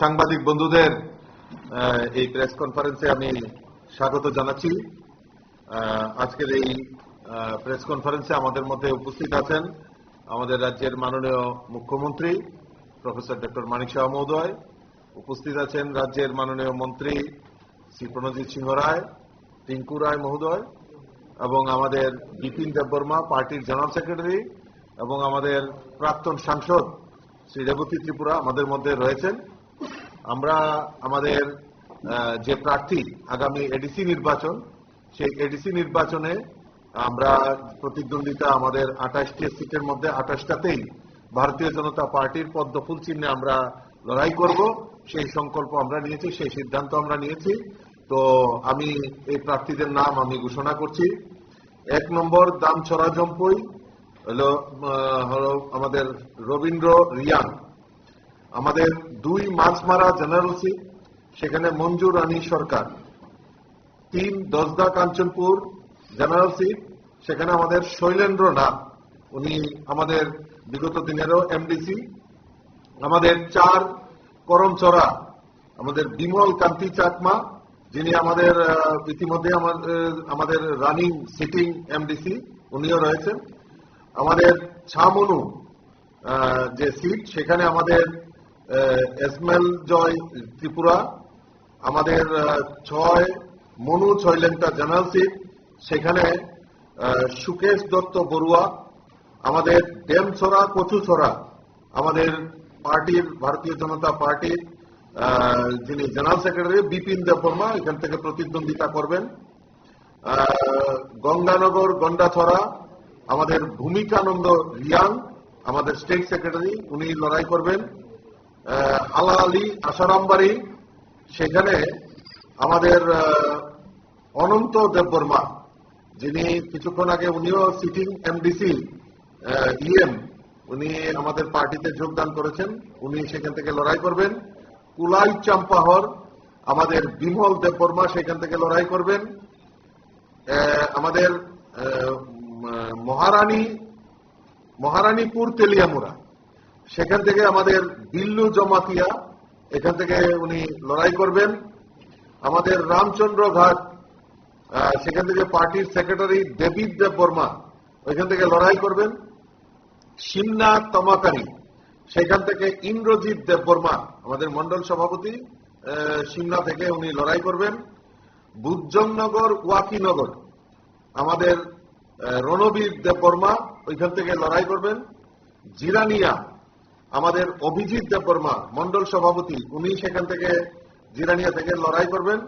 সাংবাদিক বন্ধুদের এই প্রেস কনফারেন্সে আমি স্বাগত জানাচ্ছি। আজকের এই প্রেস কনফারেন্সে আমাদের মধ্যে উপস্থিত আছেন আমাদের রাজ্যের মাননীয় মুখ্যমন্ত্রী প্রফেসর ডক্টর মানিক সাহা মহোদয়, উপস্থিত আছেন রাজ্যের মাননীয় মন্ত্রী শ্রী প্রণজিৎ সিংহ রায়, টিঙ্কু রায় মহোদয়, এবং আমাদের বিপিন দেববর্মা পার্টির জেনারেল সেক্রেটারি, এবং আমাদের প্রাক্তন সাংসদ শ্রী রেবতী ত্রিপুরা আমাদের মধ্যে রয়েছেন। আমরা আমাদের যে প্রার্থী আগামী এডিসি নির্বাচন, সেই এডিসি নির্বাচনে আমরা প্রতিদ্বন্দ্বিতা আমাদের 28টি সিটের মধ্যে 28টাতেই ভারতীয় জনতা পার্টির পদ্মফুল চিহ্নে আমরা লড়াই করব, সেই সংকল্প আমরা নিয়েছি, সেই সিদ্ধান্ত আমরা নিয়েছি। তো আমি এই প্রার্থীদের নাম আমি ঘোষণা করছি। 1 নম্বর দামছড়া জম্পুই হলো আমাদের রবীন্দ্র রিয়াং। আমাদের 2 মাছমারা জেনারেল সিট, সেখানে মঞ্জু রানী সরকার। 3 দশদা কাঞ্চনপুর জেনারেল সিট, সেখানে আমাদের শৈলেন্দ্র নাথ, উনি আমাদের বিগত দিনেরও এমডিসি। আমাদের 4 করমচড়া আমাদের বিমল কান্তি চাকমা, যিনি আমাদের ইতিমধ্যে আমাদের রানিং সিটিং এমডিসি, উনিও রয়েছেন। আমাদের ছামনু যে সিট, সেখানে আমাদের এসমেল জয় ত্রিপুরা। আমাদের 6 মনু ছয়লেংটা জেনারেল সিট, সেখানে সুকেশ দত্ত বড়ুয়া। আমাদের ডেমছড়া কচুছড়া আমাদের পার্টির ভারতীয় জনতা পার্টির যিনি জেনারেল সেক্রেটারি বিপিন দেববর্মা এখান থেকে প্রতিদ্বন্দ্বিতা করবেন। গঙ্গানগর গন্ডাছড়া আমাদের ভূমিকানন্দ রিয়াং, আমাদের স্টেট সেক্রেটারি, উনি লড়াই করবেন। আলাআলি আসারামবাড়ি, সেখানে আমাদের অনন্ত দেববর্মা, যিনি কিছুক্ষণ আগে উনিও সিটিং এমডিসি ইএম, উনি আমাদের পার্টিতে যোগদান করেছেন, উনি সেখান থেকে লড়াই করবেন। কুলাই চাম্পাহর আমাদের বিমল দেববর্মা সেখান থেকে লড়াই করবেন। আমাদের মহারানীপুর তেলিয়ামুড়া, সেখান থেকে আমাদের বিল্লু জমাতিয়া, এখান থেকে উনি লড়াই করবেন। আমাদের রামচন্দ্র ঘাট, সেখান থেকে পার্টির সেক্রেটারি দেবীদ দেববর্মা ওইখান থেকে লড়াই করবেন। সিমনা তমাকারি, সেখান থেকে ইন্দ্রজিৎ দেববর্মা আমাদের মন্ডল সভাপতি সিমনা থেকে উনি লড়াই করবেন। বুজ্জংনগর ওয়াকিনগর আমাদের রণবীর দেববর্মা ওইখান থেকে লড়াই করবেন। জিরানিয়া আমাদের অভিজিৎ দেববর্মা মন্ডল সভাপতি, উনি সেখান থেকে জিরানিয়া থেকে লড়াই করবেন।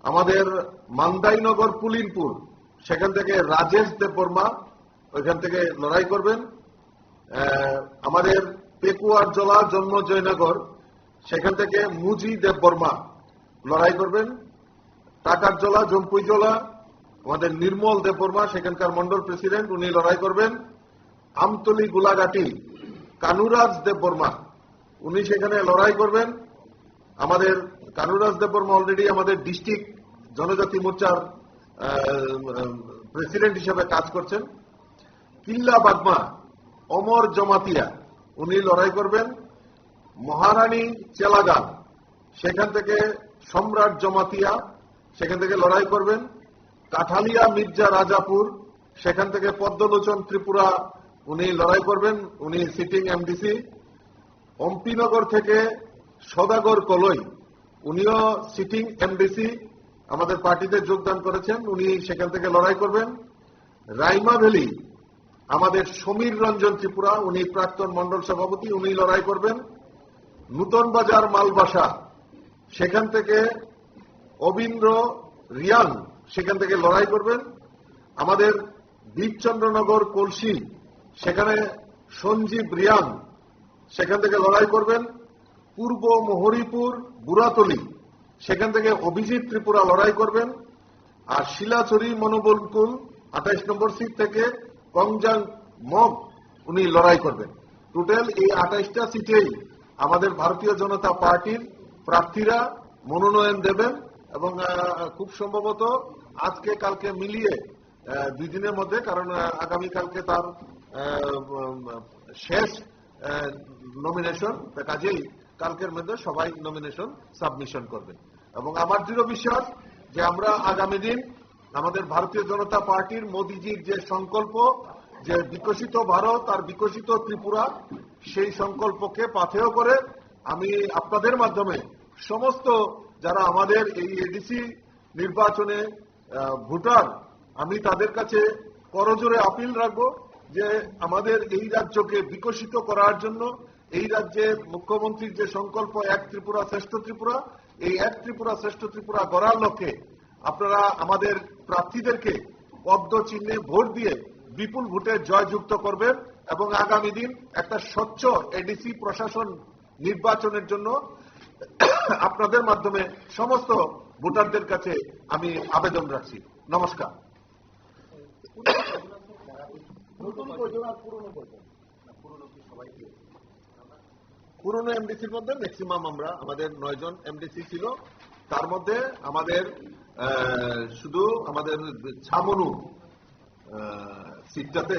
আমাদের মান্দাইনগর পুলিনপুর, সেখান থেকে রাজেশ দেববর্মা ওইখান থেকে লড়াই করবেন। আমাদের পেকুয়ার জলা জন্মজয়নগর, সেখান থেকে মুজি দেববর্মা লড়াই করবেন। টাকার জলা জম্পুই জলা আমাদের নির্মল দেববর্মা সেখানকার মন্ডল প্রেসিডেন্ট, উনি লড়াই করবেন। আমতলি গোলাঘাটি কানুরাজ দেববর্মা, উনি সেখানে লড়াই করবেন। আমাদের কানুরাজ দেববর্মা অলরেডি আমাদের ডিস্ট্রিক্ট জনজাতি মোর্চার প্রেসিডেন্ট হিসেবে কাজ করছেন। কিল্লা বাগমা অমর জমাতিয়া, উনি লড়াই করবেন। মহারানী চেলাগান, সেখান থেকে সম্রাট জমাতিয়া সেখান থেকে লড়াই করবেন। কাঠালিয়া মির্জা রাজাপুর, সেখান থেকে পদ্মলোচন ত্রিপুরা উনি লড়াই করবেন, উনি সিটিং এমডিসি। অম্পিনগর থেকে সদাগর কলই, উনিও সিটিং এমডিসি, আমাদের পার্টিতে যোগদান করেছেন, উনি সেখান থেকে লড়াই করবেন। রাইমা ভ্যালি আমাদের সমীর রঞ্জন ত্রিপুরা, উনি প্রাক্তন মন্ডল সভাপতি, উনি লড়াই করবেন। নূতন বাজার মালবাসা, সেখান থেকে অবিন্দ্র রিয়াং সেখান থেকে লড়াই করবেন। আমাদের বীরচন্দ্রনগর কলসি, সেখানে সঞ্জীব রিয়াং সেখান থেকে লড়াই করবেন। পূর্ব মোহরিপুর বুড়াতলি, সেখান থেকে অভিজিৎ ত্রিপুরা লড়াই করবেন। আর শিলাচুরি মনোবলকুল 28 নম্বর সিট থেকে কংজাং মগ উনি লড়াই করবেন। টোটাল এই 28টা সিটেই আমাদের ভারতীয় জনতা পার্টির প্রার্থীরা মনোনয়ন দেবেন, এবং খুব সম্ভবত আজকে কালকে মিলিয়ে 2 দিনের মধ্যে, কারণ আগামীকালকে তার শেষ নমিনেশন, কাজেই কালকের মধ্যে সবাই নমিনেশন সাবমিশন করবেন। এবং আমার দৃঢ় বিশ্বাস যে আমরা আগামী দিন আমাদের ভারতীয় জনতা পার্টির মোদিজির যে সংকল্প, যে বিকশিত ভারত আর বিকশিত ত্রিপুরা, সেই সংকল্পকে পাথেয় করে আমি আপনাদের মাধ্যমে সমস্ত যারা আমাদের এই এডিসি নির্বাচনে ভোটার, আমি তাদের কাছে করজোরে আপিল রাখবো যে আমাদের এই রাজ্যকে বিকশিত করার জন্য, এই রাজ্যের মুখ্যমন্ত্রীর যে সংকল্প এক ত্রিপুরা শ্রেষ্ঠ ত্রিপুরা, এই এক ত্রিপুরা শ্রেষ্ঠ ত্রিপুরা গড়ার লক্ষ্যে আপনারা আমাদের প্রার্থীদেরকে পদ্ম চিহ্নে ভোট দিয়ে বিপুল ভোটে জয়যুক্ত করবেন এবং আগামী দিন একটা স্বচ্ছ এডিসি প্রশাসন নির্বাচনের জন্য আপনাদের মাধ্যমে সমস্ত ভোটারদের কাছে আমি আবেদন রাখছি। নমস্কার। পুরনো এমডিসির মধ্যে ম্যাক্সিমাম আমরা আমাদের 9 জন এমডিসি ছিল, তার মধ্যে আমাদের শুধু আমাদের ছামনু সিটটাতে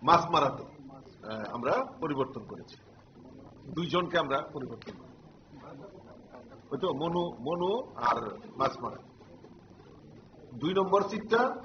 মাসমারাতে আমরা পরিবর্তন করেছি, 2 জনকে আমরা পরিবর্তন করি, ওই তো মনু আর মাসমারা। 2 নম্বর সিটটা